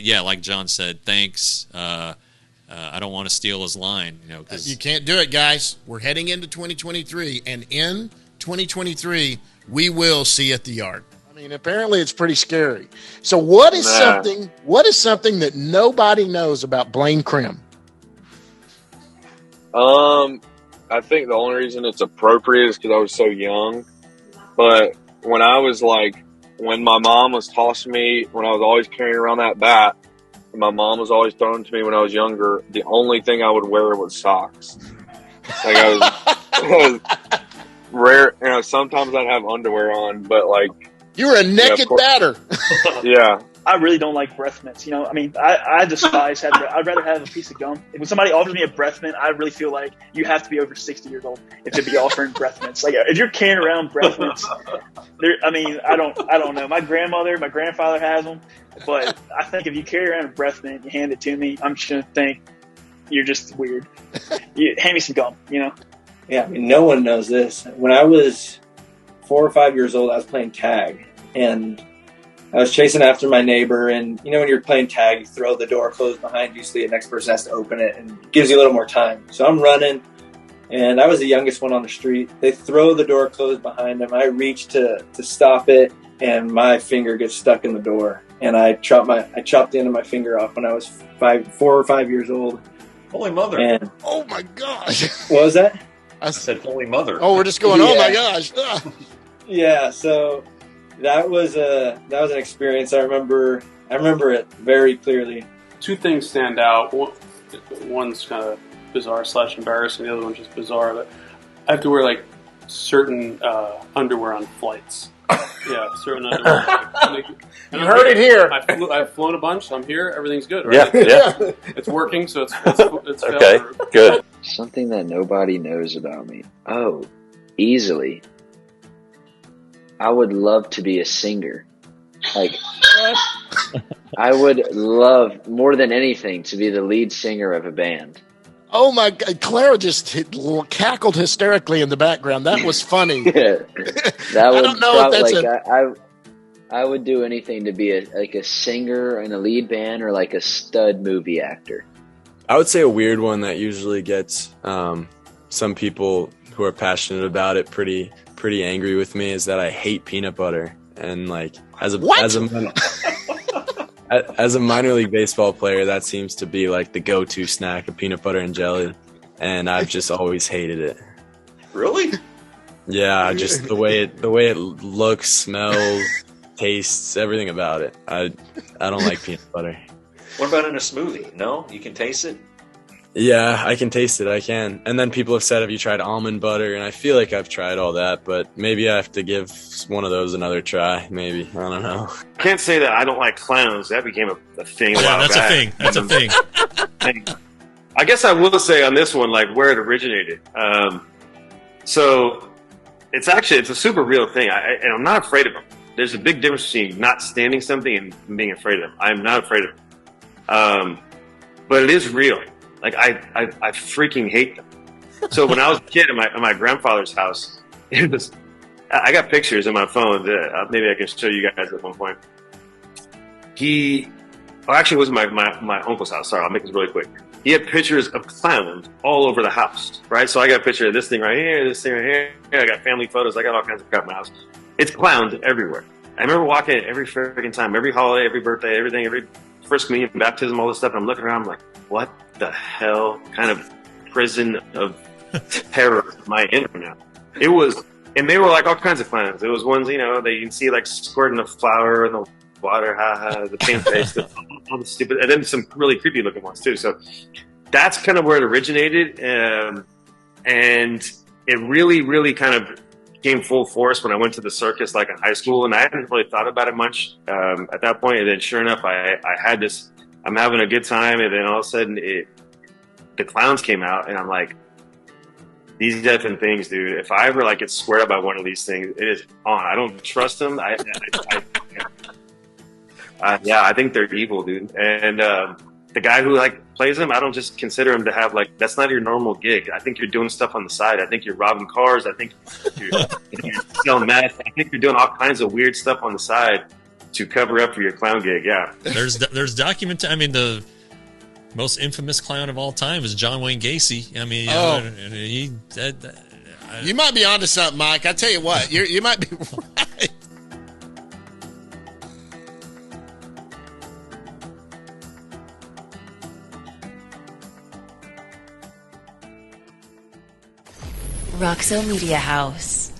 yeah, like John said, thanks. I don't want to steal his line, cause you can't do it, guys. We're heading into 2023, and in 2023, we will see you at the yard. I mean, apparently it's pretty scary. So what is something that nobody knows about Blaine Crim? I think the only reason it's appropriate is because I was so young. But when my mom was tossing me, when I was always carrying around that bat, and my mom was always throwing it to me when I was younger, the only thing I would wear was socks. Like I was rare, sometimes I'd have underwear on, but you were a naked batter. Yeah. I really don't like breath mints. I despise having it. I'd rather have a piece of gum. When somebody offers me a breath mint, I really feel like you have to be over 60 years old if to be offering breath mints. Like if you're carrying around breath mints, I don't know. My grandfather has them, but I think if you carry around a breath mint, you hand it to me, I'm just gonna think you're just weird. You hand me some gum, Yeah, no one knows this. When I was 4 or 5 years old, I was playing tag, and I was chasing after my neighbor, and when you're playing tag, you throw the door closed behind you so the next person has to open it, and it gives you a little more time. So I'm running, and I was the youngest one on the street. They throw the door closed behind them. I reach to stop it, and my finger gets stuck in the door, and I chopped the end of my finger off when I was 4 or 5 years old. Holy mother! And, oh my gosh! What was that? I said, holy mother. Oh, we're just going, yeah. Oh my gosh. Yeah, so that was an experience. I remember it very clearly. Two things stand out. One's kind of bizarre / embarrassing. The other one's just bizarre. But I have to wear certain underwear on flights. Yeah, certain underwear. You heard it here. I've flown a bunch. I'm here. Everything's good, right? Yeah. It's working, so it's okay. Good. Something that nobody knows about me. Oh, easily. I would love to be a singer. I would love more than anything to be the lead singer of a band. Oh my God, Clara just cackled hysterically in the background. That was funny. Yeah. I don't know if that's I would do anything to be a singer in a lead band or a stud movie actor. I would say a weird one that usually gets some people who are passionate about it pretty angry with me is that I hate peanut butter. And as a minor league baseball player, that seems to be the go-to snack of peanut butter and jelly. And I've just always hated it. Really? Yeah, just the way it looks, smells, tastes, everything about it. I don't like peanut butter. What about in a smoothie? No? You can taste it? Yeah, I can taste it. I can. And then people have said, have you tried almond butter? And I feel like I've tried all that, but maybe I have to give one of those another try. Maybe. I don't know. Can't say that I don't like clowns. That became a thing. Yeah, that's a thing. That's a thing. I guess I will say on this one, where it originated. So it's a super real thing. And I'm not afraid of them. There's a big difference between not standing something and being afraid of them. I'm not afraid of them. But it is real. I freaking hate them. So when I was a kid at my grandfather's house, I got pictures in my phone that maybe I can show you guys at one point. Actually, it was my uncle's house. Sorry, I'll make this really quick. He had pictures of clowns all over the house, right? So I got a picture of this thing right here, this thing right here. I got family photos. I got all kinds of crap in my house. It's clowns everywhere. I remember walking it every freaking time, every holiday, every birthday, everything, every first communion, baptism, all this stuff. And I'm looking around, I'm like, what the hell kind of prison of terror am I in right now? It was, and they were all kinds of clowns. It was ones, that you can see squirting the flour in the water, the pan face, all the stupid, and then some really creepy looking ones too. So that's kind of where it originated. And it really, really kind of came full force when I went to the circus in high school, and I hadn't really thought about it much at that point. And then sure enough, I had this, I'm having a good time, and then all of a sudden the clowns came out, and I'm like, these different things, dude. If I ever get squared up by one of these things, it is on. I don't trust them. I think they're evil, dude. And the guy who plays them, I don't just consider him to have that's not your normal gig. I think you're doing stuff on the side. I think you're robbing cars. I think you're selling meth. I think you're doing all kinds of weird stuff on the side. to cover up for your clown gig. Yeah. There's document. I mean, the most infamous clown of all time is John Wayne Gacy. I mean, you might be onto something, Mike. I tell you what, you might be right. Roxo Media House.